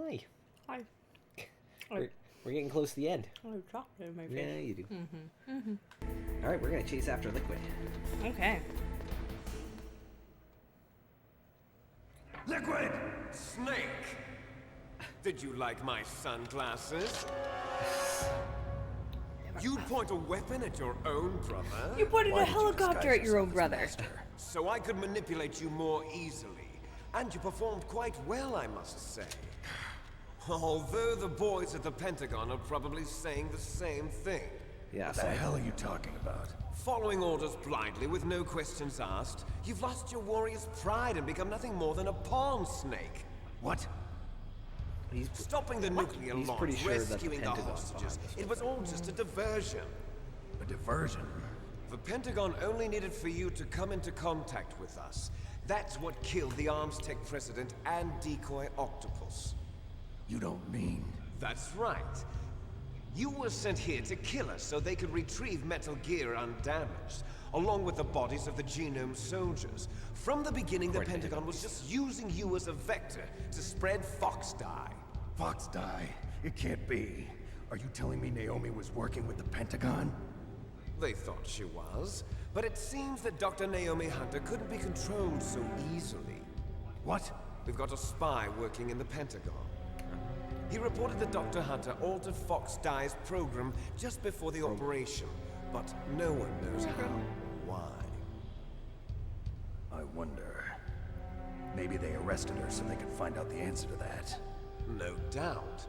Hi. Hi. We're getting close to the end. Oh, chocolate in my face. Yeah, you do. Mm-hmm. Mm-hmm. All right, we're gonna chase after Liquid. Okay. Liquid! Snake! Did you like my sunglasses? You'd point a weapon at your own brother? You pointed a helicopter at your own brother. So I could manipulate you more easily. And you performed quite well, I must say. Although the boys at the Pentagon are probably saying the same thing. Yeah, What the hell are you talking about? Following orders blindly with no questions asked, you've lost your warrior's pride and become nothing more than a pawn snake. What? Stopping the nuclear He's launch, pretty sure that the rescuing the Pentagon's hostages, behind this. it was all just a diversion. A diversion? The Pentagon only needed for you to come into contact with us. That's what killed the Arms Tech president and decoy octopus. You don't mean... That's right. You were sent here to kill us so they could retrieve Metal Gear undamaged, along with the bodies of the Genome soldiers. From the beginning, the Pentagon was just using you as a vector to spread Fox dye. Fox die? It can't be. Are you telling me Naomi was working with the Pentagon? They thought she was, but it seems that Dr. Naomi Hunter couldn't be controlled so easily. What? We've got a spy working in the Pentagon. He reported that Dr. Hunter altered Fox Dye's program just before the operation, but no one knows how, why. I wonder... Maybe they arrested her so they could find out the answer to that. No doubt.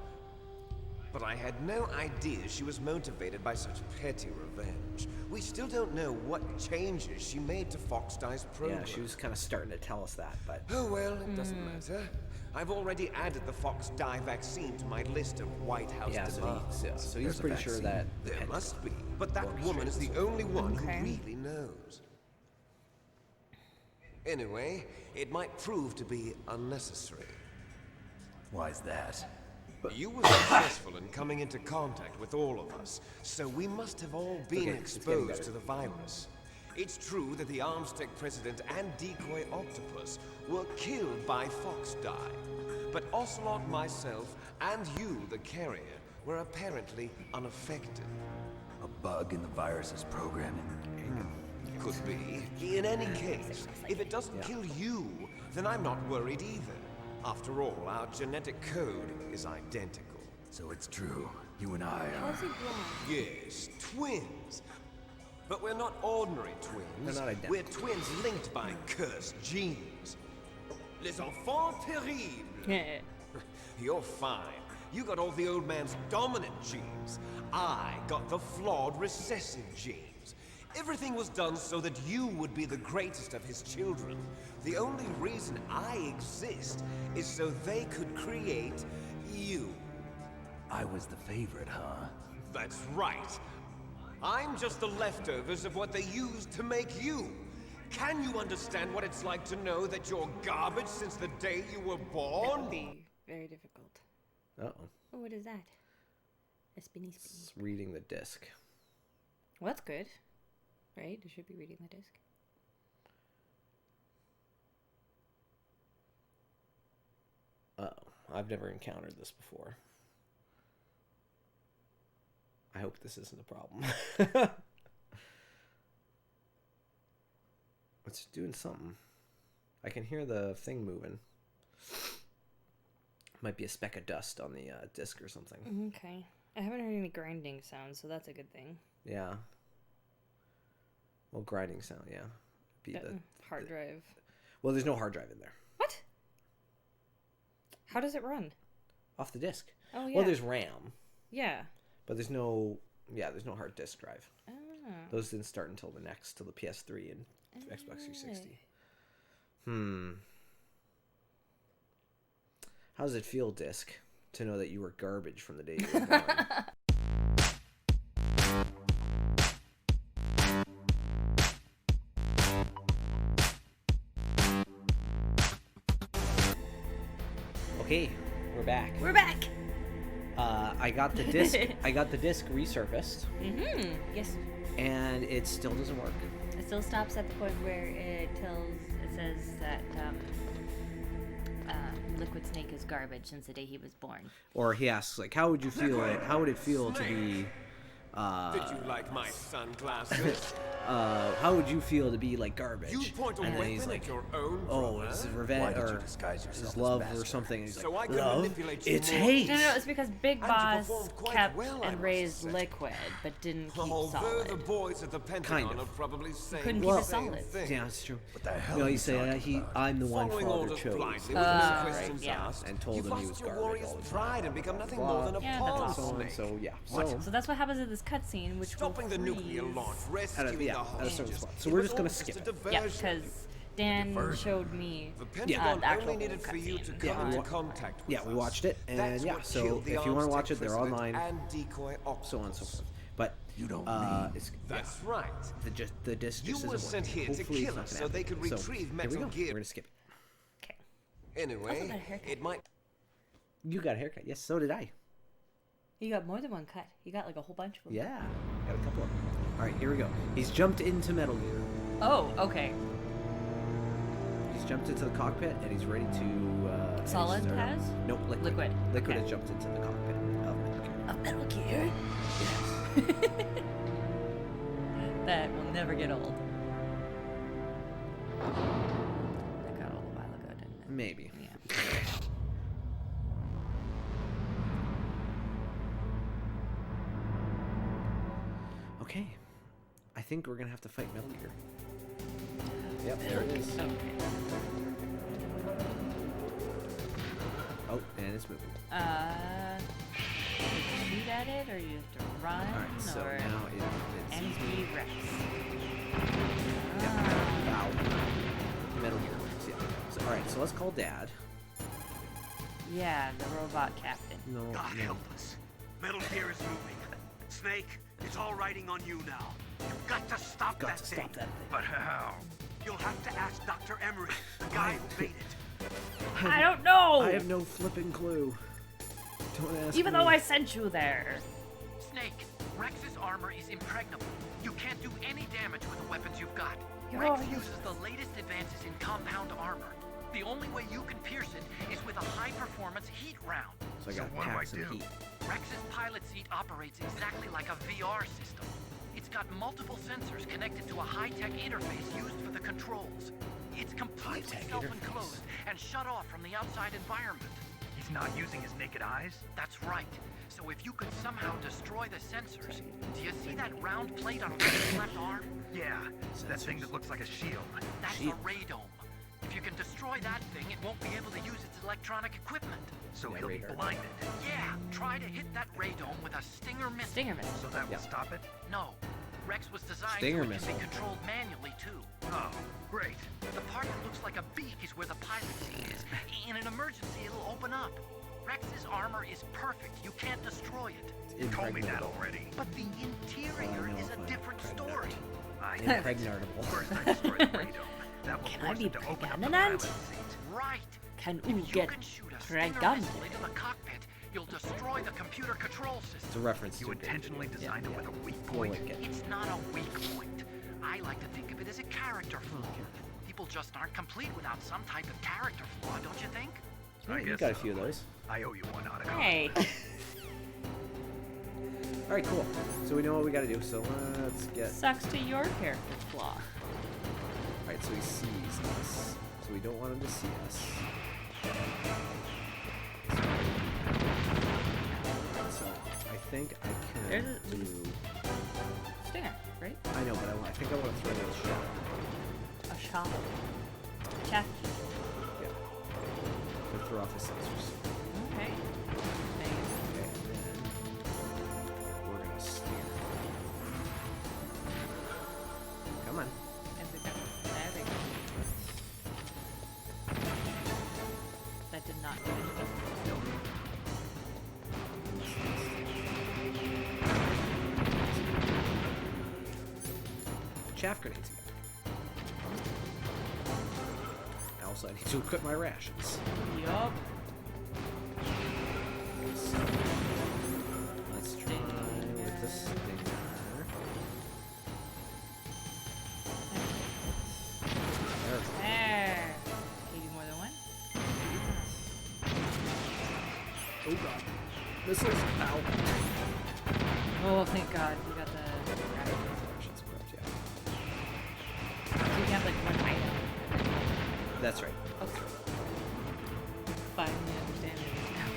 But I had no idea she was motivated by such petty revenge. We still don't know what changes she made to Fox Dye's program. Yeah, she was kind of starting to tell us that, but... Oh well, it doesn't matter. I've already added the Fox Dye vaccine to my list of White House demands. So he's pretty sure that... There must be, but that woman is the only one who really knows. Anyway, it might prove to be unnecessary. Why's that? You were successful in coming into contact with all of us, so we must have all been exposed to the virus. It's true that the Arms Tech president and decoy octopus were killed by Fox Dye, but Ocelot, myself, and you, the carrier, were apparently unaffected. A bug in the virus's programming? Could be. In any case, if it doesn't kill you, then I'm not worried either. After all, our genetic code is identical. So it's true. You and I are... How's he blind? Yes, twins. But we're not ordinary twins. They're not identical. We're twins linked by cursed genes. Les enfants terribles. Yeah. You're fine. You got all the old man's dominant genes. I got the flawed recessive genes. Everything was done so that you would be the greatest of his children. The only reason I exist is so they could create you. I was the favorite, huh? That's right. I'm just the leftovers of what they used to make you. Can you understand what it's like to know that you're garbage since the day you were born? That would be very difficult. Uh-oh. Oh, what is that? A spinny spinny. It's reading the disc. Well, that's good. Right? It should be reading the disc. Uh-oh. I've never encountered this before. I hope this isn't a problem. It's doing something. I can hear the thing moving. Might be a speck of dust on the disc or something. Okay. I haven't heard any grinding sounds, so that's a good thing. Yeah. Well, grinding sound, yeah. Be the hard drive. Well, there's no hard drive in there. What? How does it run? Off the disc. Oh, yeah. Well, there's RAM. Yeah. But there's no hard disk drive. Oh. Those didn't start until the PS3 and Xbox 360. How does it feel, disc, to know that you were garbage from the day you were born? Okay, we're back. We're back. I got the disc. I got the disc resurfaced. Yes. And it still doesn't work. It still stops at the point where it says that Liquid Snake is garbage since the day he was born. Or he asks, like, how would you feel? How would it feel to be? Did you like my sunglasses? How would you feel to be like garbage? You point a and then weapon he's at like, your own oh, brother? it's Why revenge did you or disguise yourself his as love or bastard? something. And he's So like, I can love? manipulate you It's more. hate. No, it's because Big And you Boss performed quite kept well, I and must raised say. Liquid, but didn't keep Although solid. the boys at the Pentagon Kind of. are probably saying Couldn't the keep it same solid. thing. Yeah, it's true. What the hell No, are he you said talking about? I'm the one Following father orders chose. blindly with no questions yeah. asked, And told you him he lost was your garbage warrior's all the time. pride and become nothing Blah, more than a Yeah, that's pawn awesome. So and snake. so, yeah. So that's what happens in this cutscene, which Stopping will the nuclear freeze. launch, At a- rescuing yeah, the at a certain hostages. spot. So It we're was just gonna all skip a it. Yeah, diversion. because Dan showed me The the Pentagon actual only needed for you to cutscene. Yeah, come we into wa- contact with Yeah, we us. watched it, and That's yeah. what So killed the if you want to Armstead watch it, they're president online, and decoy so on and so octopus. forth. But You don't mean... it's That's right. the disc You just were isn't sent working. here to Hopefully it's kill not us gonna so they happen. could retrieve here we Metal go. Gear. We're gonna skip it. Okay. Anyway, got a haircut. it might. You got a haircut. Yes, so did I. You got more than one cut. You got like a whole bunch of them. Yeah, got a couple of them. All right, here we go. He's jumped into Metal Gear. Oh, okay. He's jumped into the cockpit and he's ready to. Solid has? No, liquid. Liquid. Liquid Okay. has jumped into the cockpit of Metal Gear. A Metal Gear? That will never get old. That got old a while ago, didn't it? Maybe. Yeah. Okay. I think we're gonna have to fight Metal Gear. Yep, there it is. Okay. Oh, and it's moving. You shoot at it, or you have to run, Alright, so or now it's MP Rex. Wow. Metal Gear Rex, yeah. So, alright, so let's call Dad. Yeah, the robot captain. No, God no. help us. Metal Gear is moving. Snake, it's all riding on you now. You've got to stop Got that to thing. stop that thing. But how? You'll have to ask Dr. Emery, the guy who made it. I don't know! I have no flipping clue. Don't ask Even me. though I sent you there. Snake, Rex's armor is impregnable. You can't do any damage with the weapons you've got. Yo, Rex you- uses the latest advances in compound armor. The only way you can pierce it is with a high-performance heat round. So I So gotta what do pack I some do? heat. Rex's pilot seat operates exactly like a VR system. It's got multiple sensors connected to a high-tech interface used for the controls. It's completely High-tech self-enclosed and shut off from the outside environment. He's not using his naked eyes? That's right. So if you could somehow destroy the sensors, do you see that round plate on Rex's left arm? Yeah, that thing that looks like a shield. That's Shield. a radome. If you can destroy that thing, it won't be able to use its electronic equipment. So Yeah, he'll be radar. blinded. Yeah, try to hit that radome with a Stinger missile. Stinger missile. So that will Yeah. stop it? No. Rex was designed Stinger so it can missile. be controlled manually, too. Oh, great. The part that looks like a beak is where the pilot seat is. In an emergency, it'll open up. Rex's armor is perfect. You can't destroy it. You told me that Impregnable. already. But the interior know is if a I'm different pregnant. story. Impregnable. First I destroy the radome. That will Can I force be it to open up the pregnant? pilot seat. Right. Can If you you get can shoot a Stinger pregnant? missile into the cockpit, you'll destroy the computer control system. It's a reference You to intentionally designed it with a weak We'll point. link it. It's not a weak point. I like to think of it as a character flaw. People just aren't complete without some type of character flaw, don't you think? I You guess got a so. few of those. I owe you one, Otto. Hey. All right, cool. So we know what we got to do. So let's get. Sucks to your character's flaw. All right, so he sees us. So we don't want him to see us. So I think I can There's a- do. Stinger, right? I know, but I think I want to throw in a shot. A shot. Chaff. Yeah. To throw off the sensors. Okay. Okay, and then we're gonna steer. Come on. There we go. That did not do anything. Chaff grenades again. Also, I need to equip my rations. Yup. So, let's try with the stinger. There we go. There. Can you do more than one? Oh god. Missiles. Ow. Oh, thank God. You got the... Shit's correct, yeah. You can have like one item. That's right. Okay. Finally understanding it now.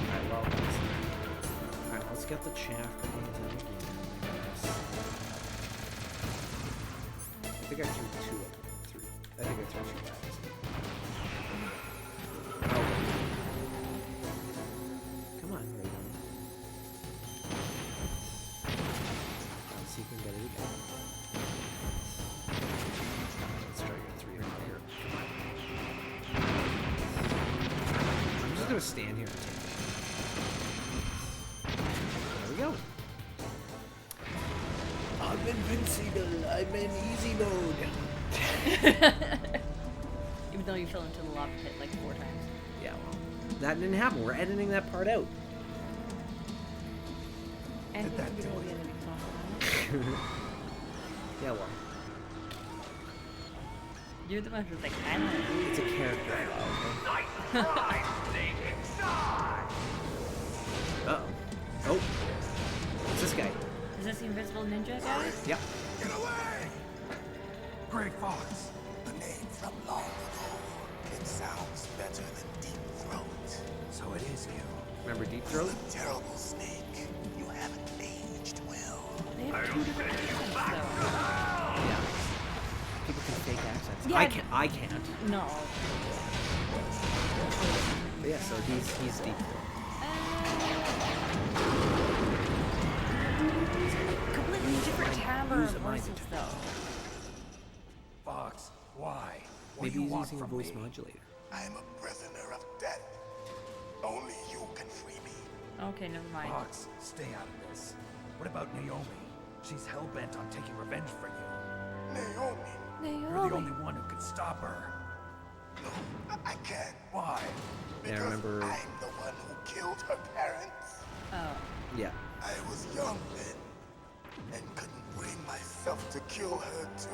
Alright, well, alright, let's get the chaff grenades in again, I guess. I think I threw 2 of them. 3. I think I threw 2 bags. Oh. Come on, Raven. Let's see if we can get it again. Let's try to get 3 over here. Come on. I'm just gonna stand here and take it. There we go. I'm invincible. I'm in easy mode. Even though you fell into the lava pit like 4 times. Yeah, well, that didn't happen. We're editing that part out. And Did that we do know it? the enemy talk. Yeah, well, You're the one who's like, I don't know. it's a character flaw, Nice try, Snake! Die! okay? Uh-oh. Oh. What's this guy? Is this the invisible ninja guy? Yep. Get away! Grey Fox. A name from long ago. It sounds better than Deep Throat. So it is you. Remember Deep Throat? A terrible snake. You haven't aged well. They have 2 different accents though. Yeah. People can fake accents. Yeah, I can't. No. But yeah, so he's Deep Throat. Completely different timbre of Use a mind voices detector. though. Fox, why? What Maybe do you he's want using a from voice me? modulator. I am a prisoner of death. Only you can free me. Okay, never mind. Fox, stay out of this. What about Naomi? She's hell-bent on taking revenge for you. Naomi. You're the only one who can stop her. No, I can't. Why? Yeah, I Because remember. I'm the one who killed her parents. Oh. Yeah. I was young then and couldn't bring myself to kill her too.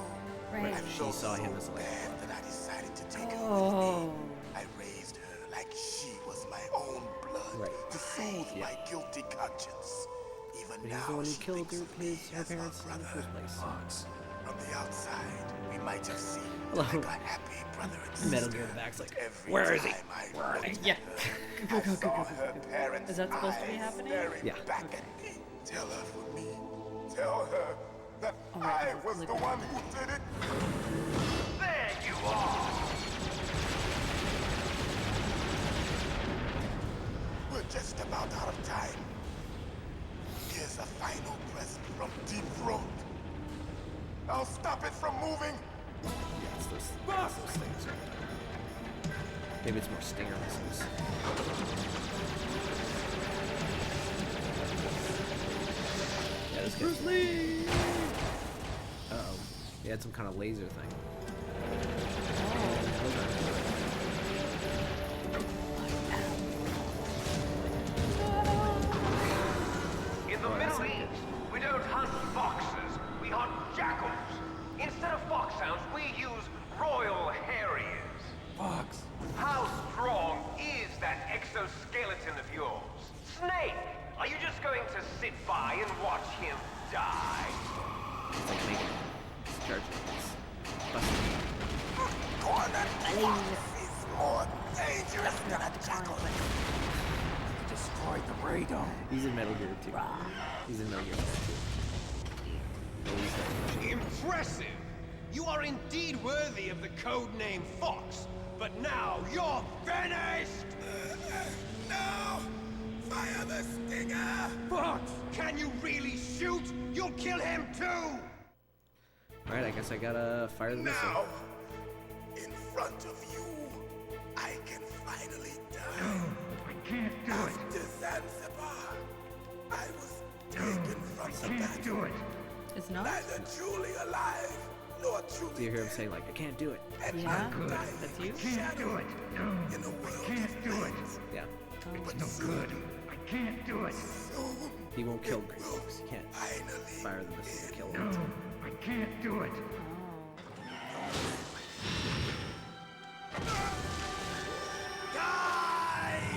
Right. I She felt saw him so as like. bad that I decided to take her with Oh. me. I raised her like she was my own blood Right. to soothe Yeah. my guilty conscience. Even But now, he's the one who she killed thinks her, of me her as her parents in the brother. first place. Fox. From the outside, we might have seemed Hello. like a happy brother and sister. Metal Gear in the back's like, but every where is he? time I Where are looked they? at Yeah. her, I saw her parents' Is that supposed to be eyes happening? staring Yeah. back at me. Tell her for me. Tell her that Oh, I right, was look the at one that. who did it. There you are! We're just about out of time. Here's a final present from Deep Throat. I'll stop it from moving. Yeah, it's those things. Maybe it's more stinger missiles. Yeah, this Bruce Lee! Uh-oh. He had some kind of laser thing. In the Middle East, we don't hunt foxes, we hunt jackals. Instead of foxhounds, we use Royal Harriers. Fox. How strong is that exoskeleton of yours? Snake, are you just going to sit by and watch him die? It's like making charge units. Corner is more dangerous than a jackal. Destroyed the radar. He's in Metal Gear 2. He's in Metal Gear 2. Impressive! You are indeed worthy of the codename Fox, but now you're finished! No! Fire the stinger! Fox, can you really shoot? You'll kill him too! Alright, I guess I gotta fire the missile. Now, in front of you, I can finally die. I can't do After Zanzibar, I was taken from the battle. It's not? Neither truly alive, nor truly Do you hear him dead. saying like, I can't do it? And Yeah? I died That's like you? a shadow in a world of light. Yeah. But no good. I can't do it. Soon, He won't kill it Grey will Fox. He can't finally fire the missile to kill him. I can't do it. die!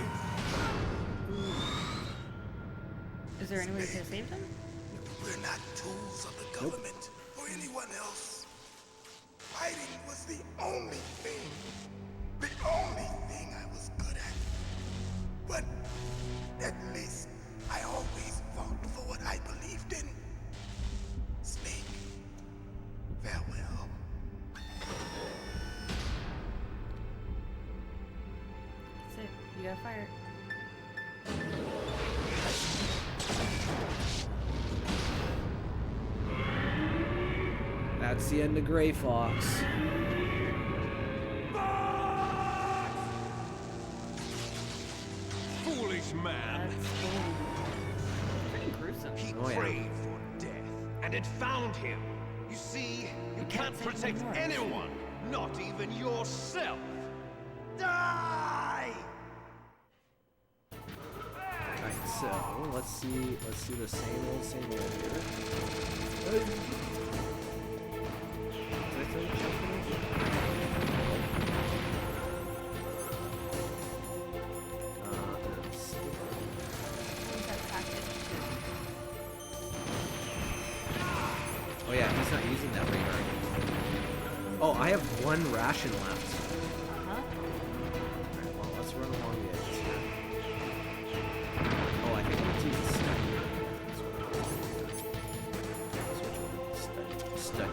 Is there any way you could have saved him? We're not tools of the government or anyone else. Fighting was the only thing I was good at. But at least I always fought for what I believed in. Snake, farewell. That's it. You gotta fire. That's the end of Gray Fox. Foolish man! That's pretty gruesome. He Oh, yeah. prayed for death, and it found him. You see, you can't save protect remorse. anyone, not even yourself. Die! Alright, so let's see the same old here. Did I throw the jump in it? Oh yeah, he's not using that radar anymore. Oh, I have one ration left. Uh-huh. Alright, well, let's run along the edges here. Oh, I think I'm going to use the study. Study.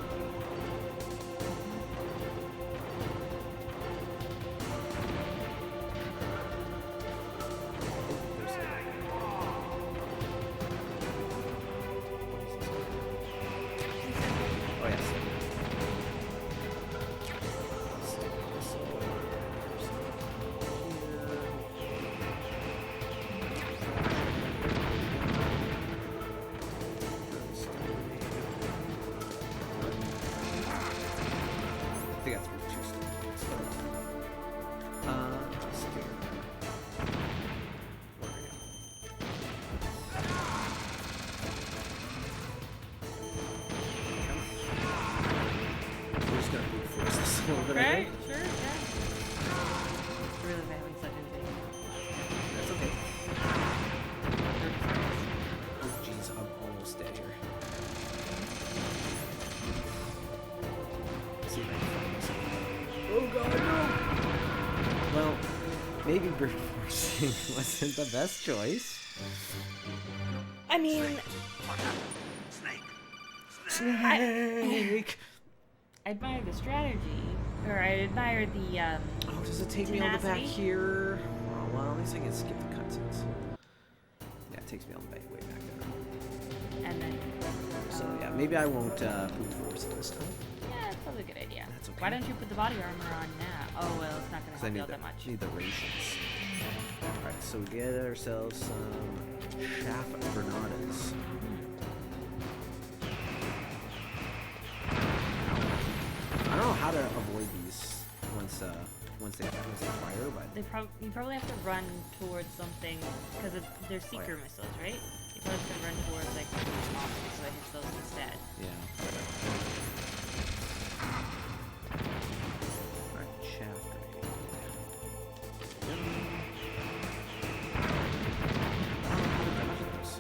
Oh, yes. I think that's two stars. We're just gonna brute force this a little bit, I Right? think. Sure, yeah. It's really having such a thing. That's okay. Oh jeez, I'm almost dead here. Let's see if I can find this. Oh god, no! Well, maybe brute forcing wasn't the best choice. I mean, Snake! I admire the strategy, or I admire the, Oh, does it take me all the back tenacity? here? Oh, well, at least I can skip the cutscenes. Yeah, it takes me all the way back there. and then, So yeah, maybe I won't brute force it this time. yeah, that's probably a good idea. That's okay. Why don't you put the body armor on now? Oh, well, it's not gonna Because I help you need out that much. need the rations. Alright, so we get ourselves some shaft granadas. I don't know how to avoid these once they fire, but You probably have to run towards something, because they're seeker yeah. missiles, right? You probably have to run towards, like, the monsters so it hits those instead. yeah. Alright, shaft grenade. I don't know how to dodge those.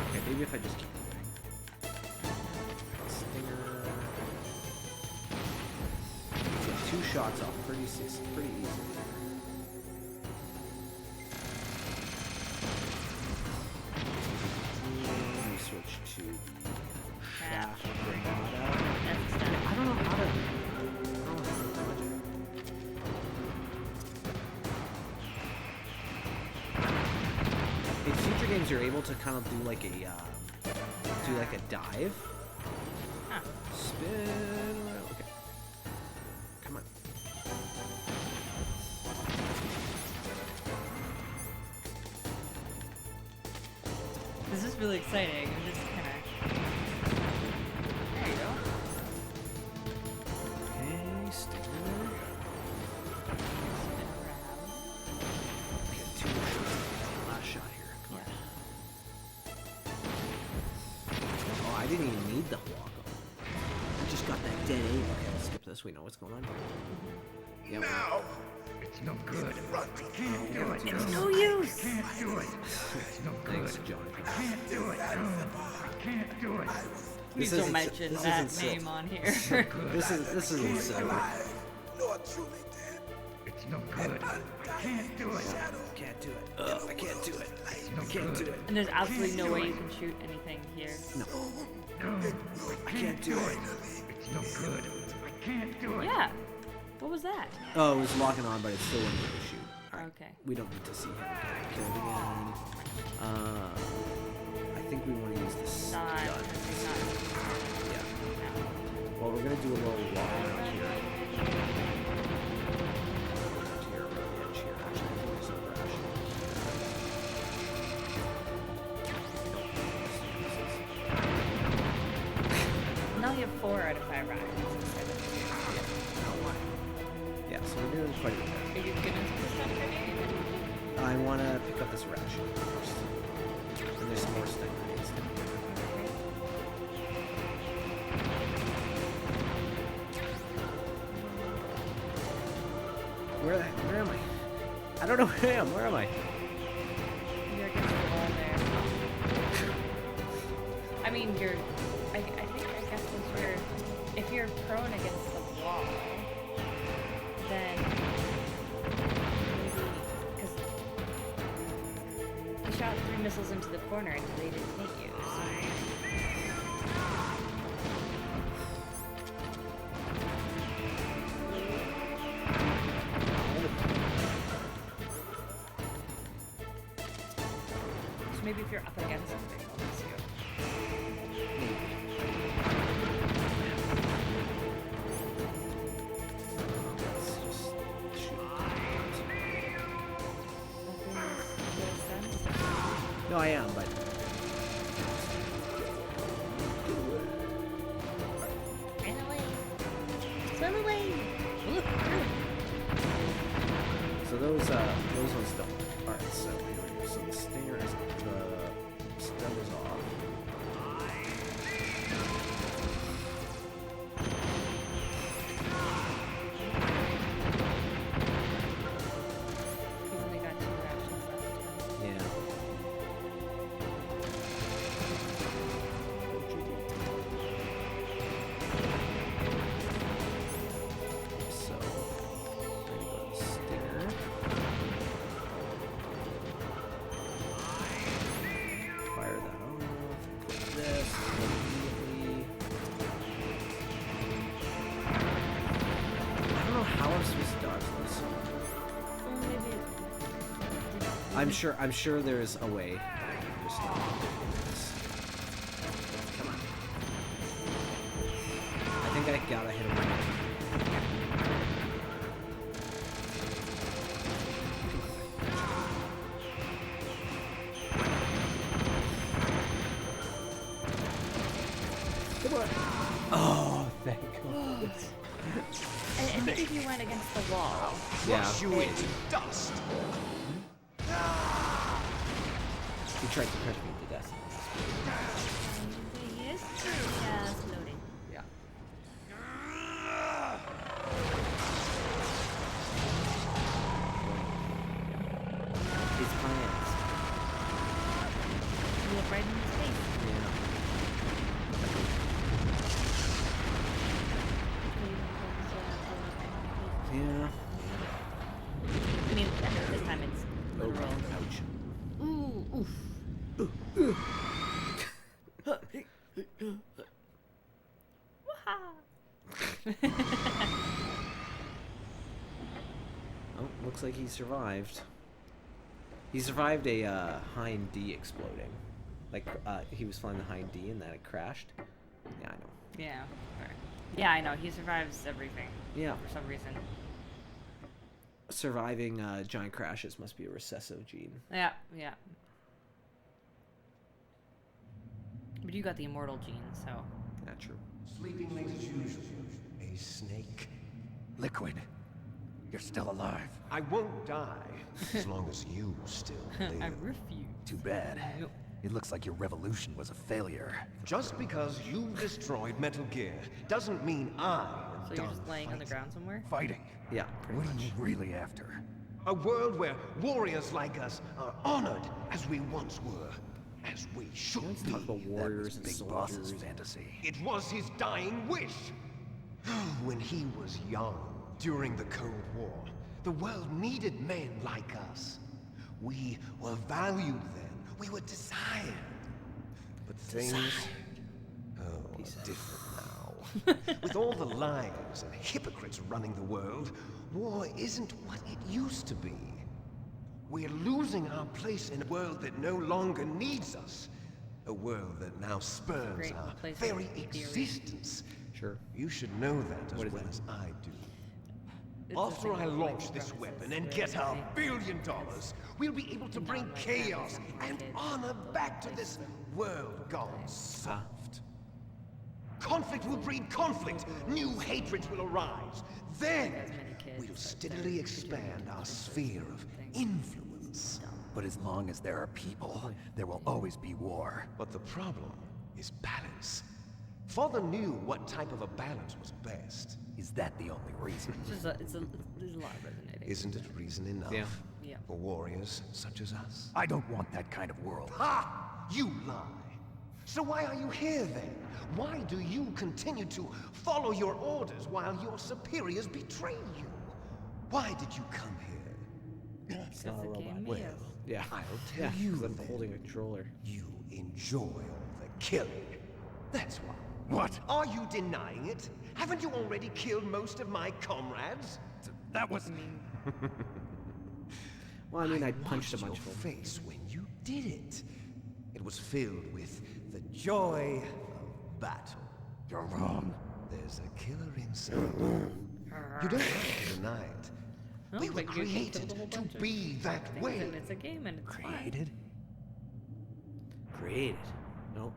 Okay, maybe if I just keep moving. Stinger. Get 2 shots off pretty easily. Let me switch to the shaft granada. That's done. I don't know how to dodge it. In future games, you're able to kind of do like a dive. Huh. Spin around. Okay. Come on. This is really exciting. I'm just kind of... There you go. Okay, stinger. Spin around. Get 2 more shots. Last shot here. Come on. Yeah. Oh, I didn't even need the Huaco. I just got that dead aim. Okay, let's skip this. We know what's going on. Yeah, Now! It's no good. Run I can't do it. It's no use. I can't do it. It's no good. Thanks, John. I can't do it. No. I can't do it. Please This don't isn't- mention this that isn't name silly. on here. This isn't silly. Lord truly dead. It's no good. I can't do it. Can't do it. I can't do it. I can't do it. And there's absolutely no way you can shoot anything here. No. I can't do it. It's no good. I can't do it. Yeah. What was that? Oh, it was locking on, but it still wouldn't let me shoot. Alright. Okay. We don't need to see him get killed again. I think we want to use this Not. gun. It's not. Yeah. Well, we're gonna do a little walk around here. Here, around the edge here. Actually, there's some brush. Now you have 4 out of 5 rockets instead of 2. Yeah, so we're doing quite a bit there. Are you gonna do this one grenade? I want to pick up this ration first. And there's some more stun grenades. Where am I? I don't know where I am. Where am I? You're against the wall there. I mean, I guess since if you're prone against the wall, then maybe, because you shot 3 missiles into the corner and they didn't hit you, so. So maybe if you're up against something, they'll miss you. Let's just shoot. No, I am, but Run away! Swim away! so those ones don't. All right, so here we go. So the stinger is the stun is off. You've only got 2 rations left. Yeah. So, we're gonna go to the stinger. Fire that off. Put this immediately. I don't know how I'm supposed to dodge this. Well, maybe. I'm sure there's a way. Just not doing this. Come on. I think I gotta hit him. Come on. Oh, thank God. I think if you went against the wall, Yeah. Crush you into dust. He tried to crush me to death. yes, yeah, it's loading. Yeah. His plans. You look right in his face. Yeah. Yeah. I mean, this time it's literal. Ouch. Ooh, oof. Oh, looks like he survived. He survived a Hind D exploding. Like, he was flying the Hind D and that it crashed. Yeah, I know. Yeah. Right. Yeah, I know. He survives everything. Yeah. For some reason. Surviving giant crashes must be a recessive gene. Yeah, yeah. But you got the immortal gene, so. Not true. Sleeping late as usual. A snake. Liquid, you're still alive. I won't die as long as you still live. I refuse. Too bad. No. It looks like your revolution was a failure. Just because you destroyed Metal Gear doesn't mean I So you're done just laying on the ground somewhere? fighting. Yeah, pretty What are much. you really after? A world where warriors like us are honored as we once were, as we should Let's be. talk about warriors and Big Boss's soldiers. fantasy. It was his dying wish. When he was young, during the Cold War, the world needed men like us. We were valued then. We were desired. But things, are different now. With all the liars and hypocrites running the world, war isn't what it used to be. We're losing our place in a world that no longer needs us. A world that now spurns Great our place for very theory. existence. Sure. You should know that What as is well that? as I do. It's a After I single launch point this premises weapon and where get our they- $1 billion, we'll be able to And bring not like chaos representing and kids, honor they'll back to replace this them. world gone soft. Conflict will breed conflict. New hatreds will arise. Then As many kids, we'll but steadily they're expand our doing sphere of things. influence. But as long as there are people, there will always be war. But the problem is balance. Father knew what type of a balance was best. Is that the only reason? There's a lot resonating. Isn't it reason enough Yeah. Yeah. for warriors such as us? I don't want that kind of world. Ha! You lie. So why are you here then? Why do you continue to follow your orders while your superiors betray you? Why did you come here? Because not a the robot. game Well, is. Yeah. I'll tell Yeah, you 'cause I'm then. holding a controller. You enjoy all the killing. That's why. What? Are you denying it? Haven't you already killed most of my comrades? That was... Well, I mean, I punched a watched bunch your of them. face when you did it. It was filled with the joy of battle. You're wrong. There's a killer inside you. You don't have to deny it. No, We were but you killed created a whole to bunch of be that things, way. and it's a game and it's fun. Created? Created. Nope.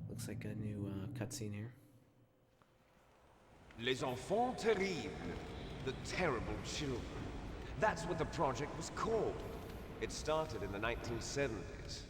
Looks like a new cutscene here. Les enfants terribles. The terrible children. That's what the project was called. It started in the 1970s.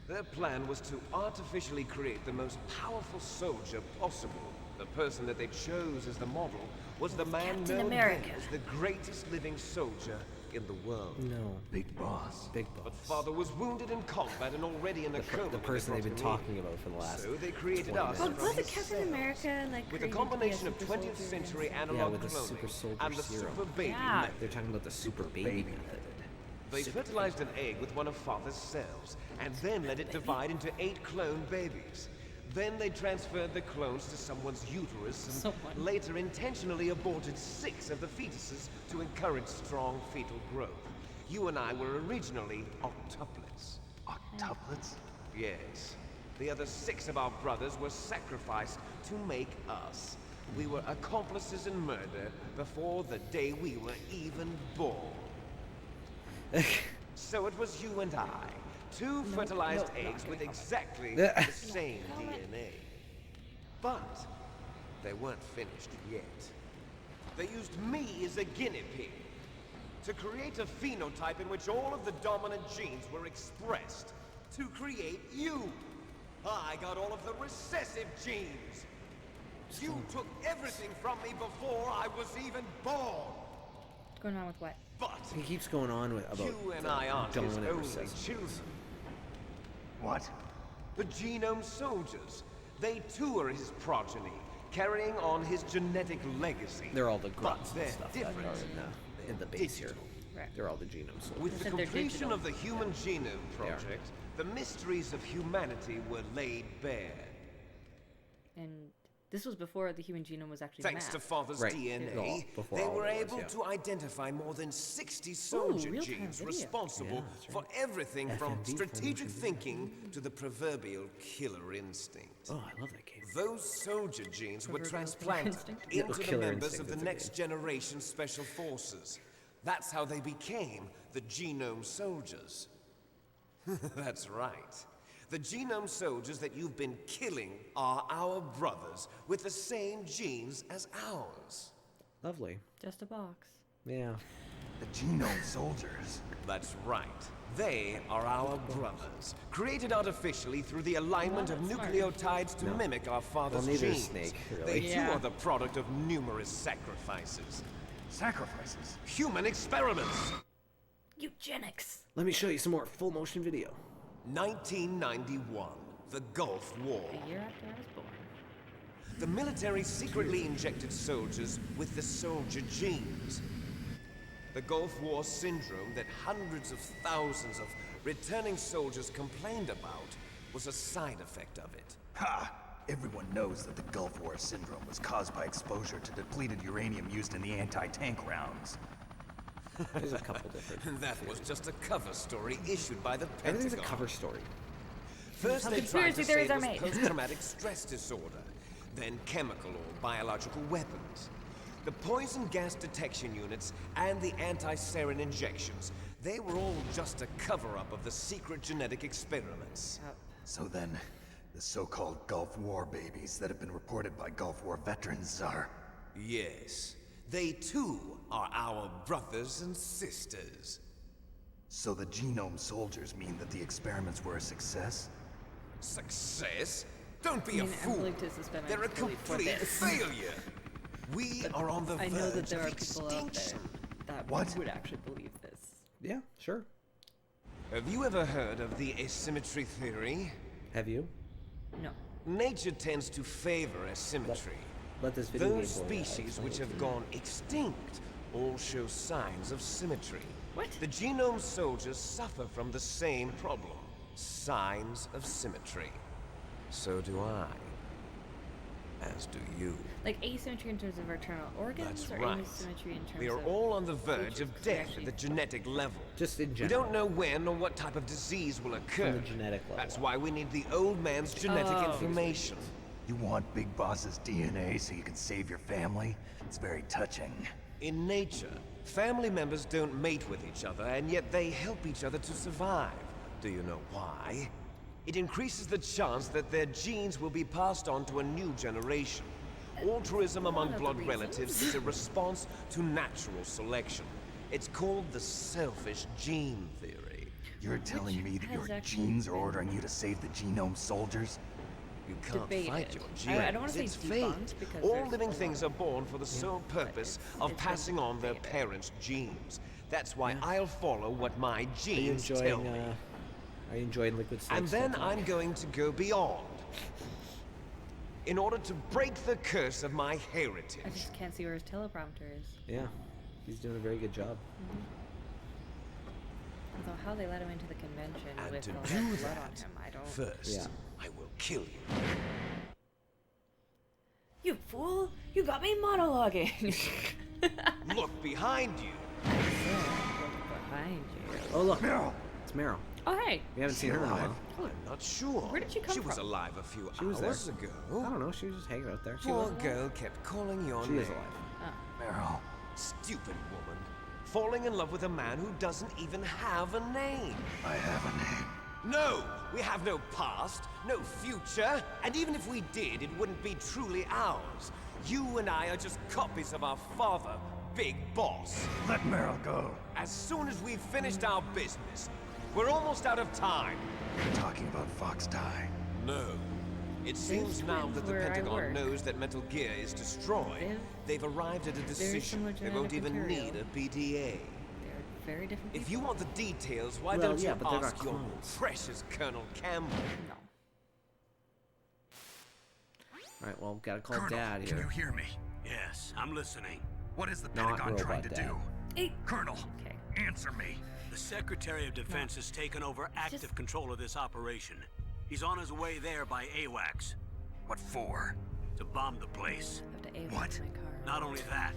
Their plan was to artificially create the most powerful soldier possible. The person that they chose as the model was the man Captain known America. then as the greatest living soldier in the world. No. Big Boss. Big But boss. Father was wounded in combat and already in a coma. The when they person they've been brought him talking about for the in. last So they created 20 us But minutes. from wasn't his Captain cells. America like With a created to be combination of super 20th soldier century and- analog with the cloning super soldier and the serum. super baby Yeah. method. They're talking about the super baby method. They fertilized an egg with one of Father's cells, and then let it divide into 8 clone babies. Then they transferred the clones to someone's uterus and Someone. later intentionally aborted 6 of the fetuses to encourage strong fetal growth. You and I were originally octuplets. Octuplets? Yes. The other 6 of our brothers were sacrificed to make us. We were accomplices in murder before the day we were even born. So it was you and I, 2 fertilized eggs with exactly the same DNA. But they weren't finished yet. They used me as a guinea pig to create a phenotype in which all of the dominant genes were expressed to create you. I got all of the recessive genes. You took everything from me before I was even born. What's going on with what? But He keeps going on with about you and the I aren't his dominant only recessive. children. What? The genome soldiers. They too are his progeny, carrying on his genetic legacy. They're all the But grunts they're and stuff that are different. in the base here. Right. They're all the genome soldiers. With the Said they're completion digital. of the Human Genome They are. Project, the mysteries of humanity were laid bare. And this was before the human genome was actually Thanks to mapped. Father's Right. DNA, Well, before they all were of it was, able yeah. to identify more than 60 soldier real-time genes video. responsible Yeah, that's for everything from FMV, full strategic motion thinking to the proverbial killer instinct. Oh, I love that game. Those soldier genes were Proverbial transplanted instinct? Yeah, into the killer members instinct, of the that's a next good- generation special forces. That's how they became the genome soldiers. That's right. The genome soldiers that you've been killing are our brothers with the same genes as ours. Lovely. Just a box. Yeah. The genome soldiers. That's right. They are our brothers, created artificially through the alignment of nucleotides to mimic our father's neither is genes. Snake, They really. too are the product of numerous sacrifices. Sacrifices? Human experiments! Eugenics. Let me show you some more full motion video. 1991, the Gulf War. A year after I was born. The military secretly injected soldiers with the soldier genes. The Gulf War syndrome that hundreds of thousands of returning soldiers complained about was a side effect of it. Ha! Everyone knows that the Gulf War syndrome was caused by exposure to depleted uranium used in the anti-tank rounds. There's a couple different. That was just a cover story issued by the Pentagon. Everything's a cover story. First they tried Conspiracy to say theories it are was made. post-traumatic stress disorder, then chemical or biological weapons. The poison gas detection units and the anti-sarin injections, they were all just a cover-up of the secret genetic experiments. So then, the so-called Gulf War babies that have been reported by Gulf War veterans are... Yes, they too are our brothers and sisters. So the genome soldiers mean that the experiments were a success? Success? Don't be a I'm fool. willing to suspend my They're a disbelief for complete this. failure. We are on the I know that verge there of are people out there extinction. that What? would actually believe this. Yeah, sure. Have you ever heard of the asymmetry theory? Have you? No. Nature tends to favor asymmetry. Let this video Those game boy, species explain which it have to you. gone extinct all show signs of symmetry. What? The genome soldiers suffer from the same problem. Signs of symmetry. So do I. As do you. Like asymmetry in terms of our internal organs, That's or right. asymmetry in terms We are of all on the verge of features death actually at the genetic level. Just in We general. don't know when or what type of disease will occur. the genetic level. That's why we need the old man's genetic Oh. information. You want Big Boss's DNA so you can save your family? It's very touching. In nature, family members don't mate with each other, and yet they help each other to survive. Do you know why? It increases the chance that their genes will be passed on to a new generation. Altruism among One of the blood reasons. relatives is a response to natural selection. It's called the selfish gene theory. You're telling me that has your actually genes are been ordering you to save the genome soldiers? You can't Debated. fight your I genes. don't wanna say It's debunked fate. because All there's living a things lot are born for the sole purpose of it's passing been on their debated. parents' genes. That's why I'll follow what my Are you genes tell enjoying? me. Are you enjoying Liquid Snake? And then I'm going to go beyond. In order to break the curse of my I heritage. just can't see where his teleprompter is. Yeah, he's doing a very good job. Although how they let him into the convention And with to all do that blood on that, him, I don't. first, Yeah. I will kill you. You fool! You got me monologuing. Look behind you. Behind you. Oh look, Meryl! it's Meryl. Oh hey. We haven't seen her in a while. I'm not sure. Where did she come She was from? alive a few She was hours there. ago. I don't know. She was just hanging out there. She Poor was. girl kept calling your She name. is alive. Meryl, Stupid woman. Falling in love with a man who doesn't even have a name. I have a name. No! We have no past, no future, and even if we did, it wouldn't be truly ours. You and I are just copies of our father, Big Boss. Let Meryl go. As soon as we've finished our business, we're almost out of time. You're talking about Fox Die. No. It seems now twins that the where I Pentagon work. knows that Metal Gear is destroyed. They've arrived at a decision. similar They won't genetic even material. need a BDA. They're very different people. If you want the details, why Well, don't yeah, you but they're not ask your clones. precious Colonel Campbell? No. All right, well, gotta call Colonel, Dad can here. you hear me? Yes, I'm listening. What is the Not Pentagon trying to Robot Dad. do? Hey. Colonel, Okay. answer me. The Secretary of Defense has taken over active control of this operation. He's on his way there by AWACS What for? to bomb the place. I have to AWACS What? my car. Not only that,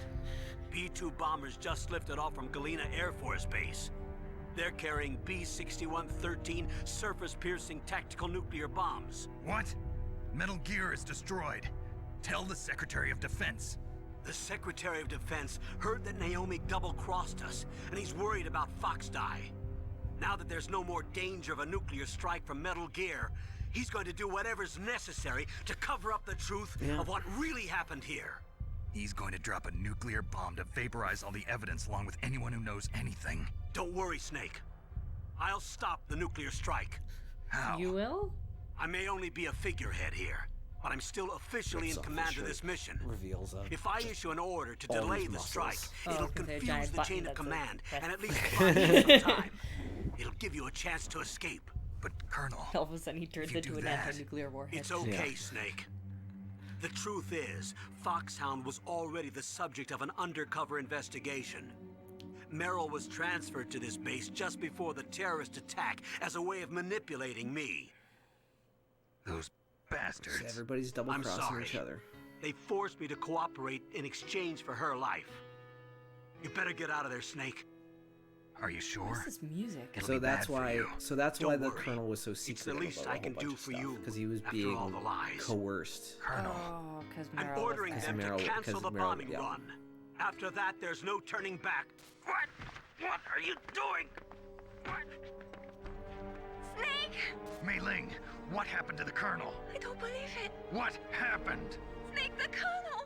B-2 bombers just lifted off from Galena Air Force Base. They're carrying B-6113 surface-piercing tactical nuclear bombs. What? Metal Gear is destroyed. Tell the Secretary of Defense. The Secretary of Defense heard that Naomi double-crossed us, and he's worried about Fox Die. Now that there's no more danger of a nuclear strike from Metal Gear, he's going to do whatever's necessary to cover up the truth of what really happened here. He's going to drop a nuclear bomb to vaporize all the evidence along with anyone who knows anything. Don't worry, Snake. I'll stop the nuclear strike. How? You will? I may only be a figurehead here, but I'm still officially in command of this mission. Reveals If I issue an order to all delay these the muscles. strike, Oh, it'll okay, confuse giant the button chain of that's a command press. and at least buy you some time. It'll give you a chance to escape. But Colonel, All of a sudden he turns If you into do an that, anti-nuclear warhead. It's okay, Snake. The truth is, Foxhound was already the subject of an undercover investigation. Merrill was transferred to this base just before the terrorist attack as a way of manipulating me. those bastards. Everybody's double I'm crossing sorry. each other. They forced me to cooperate in exchange for her life. You better get out of there, Snake. Are you sure? What's this music? It'll So be that's bad for why. you. So that's Don't why the worry. colonel was so It's the secretive least about I a whole can bunch do of for stuff you because he was after being all the lies. coerced. Colonel, Oh, because I'm Meryl ordering was them there. Meryl- to cancel because the Meryl- bombing yeah. run. After that, there's no turning back. What? What are you doing? What? Snake! Mei Ling, what happened to the Colonel? I don't believe it. What happened? Snake the Colonel!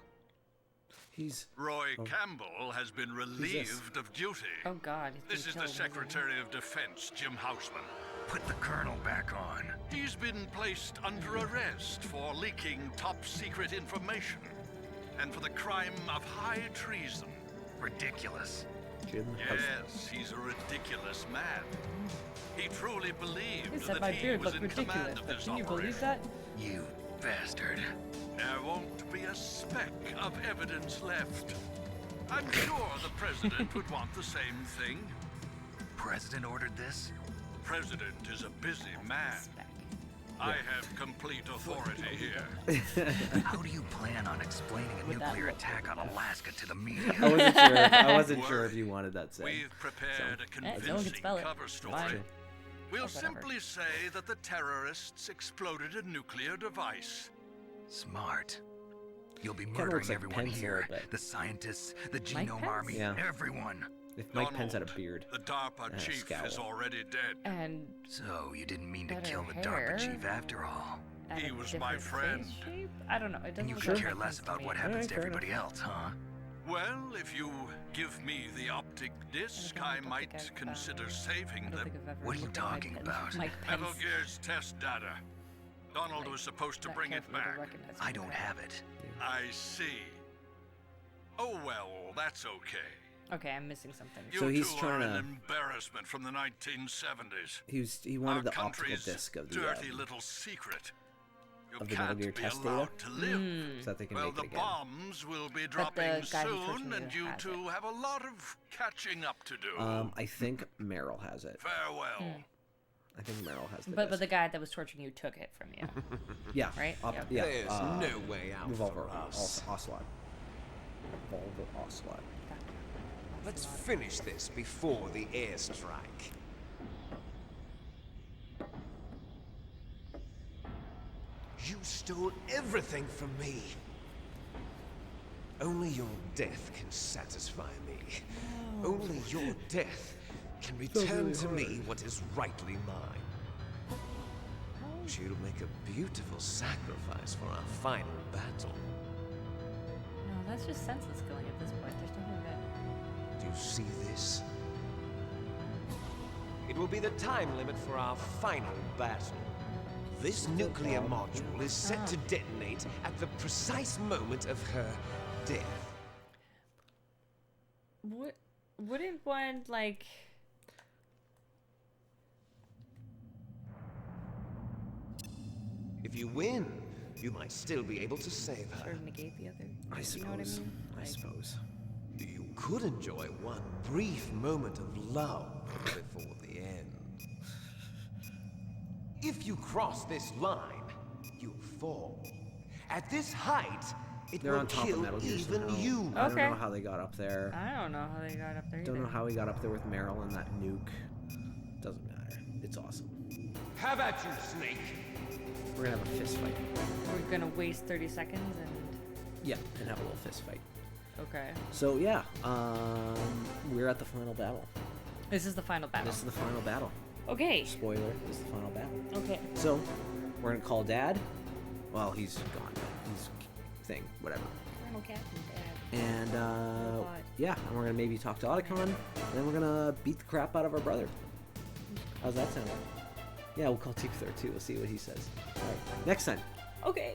He's Roy Oh. Campbell has been this? relieved of duty. Oh God. he's This been is the killed, isn't he? Secretary of Defense, Jim Houseman. Put the Colonel back on. He's been placed under arrest for leaking top-secret information and for the crime of high treason. Ridiculous. Jim Houseman. Yes, he's a ridiculous man. He truly believed He said that my he beard was looked in ridiculous, command of but this can you operation. believe that? You bastard. There won't be a speck of evidence left. I'm sure the President would want the same thing. President ordered this? President is a busy man. Spec. I have complete authority here. How do you plan on explaining a Would that nuclear look attack on like that? Alaska to the I media? wasn't sure. I wasn't Don't sure if worry. you wanted that said. We've prepared a no one can convincing spell it. cover Fine. story. We'll Whatever. simply say that the terrorists exploded a nuclear device. Smart. You'll be Kinda murdering looks like everyone Pence a here. little bit. The scientists, the Mike genome Pence? army, Yeah. everyone. If Mike Pence had a Donald, beard. The DARPA and a chief scowl. is already dead. And So you didn't mean to Better kill the hair. DARPA chief after all. at He a was my different friend. face shape? I don't know. It And doesn't you look could like care Mike less Pence to about me. what happens to fair everybody else, huh? Well, if you give me the optic disc, don't I think might I've, consider I saving don't them. think I've ever What are you looked at Mike talking Pence- about? Mike Pence. Evelgear's test data. Donald was supposed to that bring it carefully to back. recognize I Mike don't Pence. have it. I see. Oh well, that's okay. Okay, I'm missing something. You So he's two trying are an to- embarrassment from the 1970s. He wanted Our the optical country's disc of the dirty little secret. You of the can't Metal Gear be test allowed data? to live. so that they can Well, make the it again. bombs will be the dropping guy who's torturing soon, you and you has two it. have a lot of catching up to do. I think Meryl has it. Farewell. I think Meryl has the But disc. the guy that was torturing you took it from you. Yeah. Right? Op- Yeah. yeah. There's no way out Revolver. for us. Ocelot. Revolver Ocelot. Let's finish this before the airstrike. You stole everything from me. Only your death can satisfy me. Only your death can return to me what is rightly mine. She'll make a beautiful sacrifice for our final battle. No, that's just senseless killing at this point. There's nothing that. Do you see this? It will be the time limit for our final battle. This nuclear module is set to detonate at the precise moment of her death. Wouldn't one, like. If you win, you might still be able to save her. Sort of negate the other? I You suppose. know what I mean? I Like, suppose. You could enjoy one brief moment of love before the end. If you cross this line, you fall. At this height, it They're will on top of kill Metal Gear even somehow. you. I don't Okay. know how they got up there. I don't know how they got up there Don't know either. how he got up there with Meryl and that nuke. Doesn't matter. It's awesome. Have at you, Snake. We're gonna have a fist fight. We're gonna waste 30 seconds and. Yeah, and have a little fist fight. Okay. So yeah, we're at the final battle. This is the final battle. This is the final battle. Okay. Spoiler: this is the final battle. Okay. So we're gonna call Dad. Well, he's gone. He's thing, whatever. Animal cat and dad. And Robot. yeah, and we're gonna maybe talk to Otacon, and then we're gonna beat the crap out of our brother. How's that sound? Yeah, we'll call Tifa there too. We'll see what he says. All right, next time. Okay.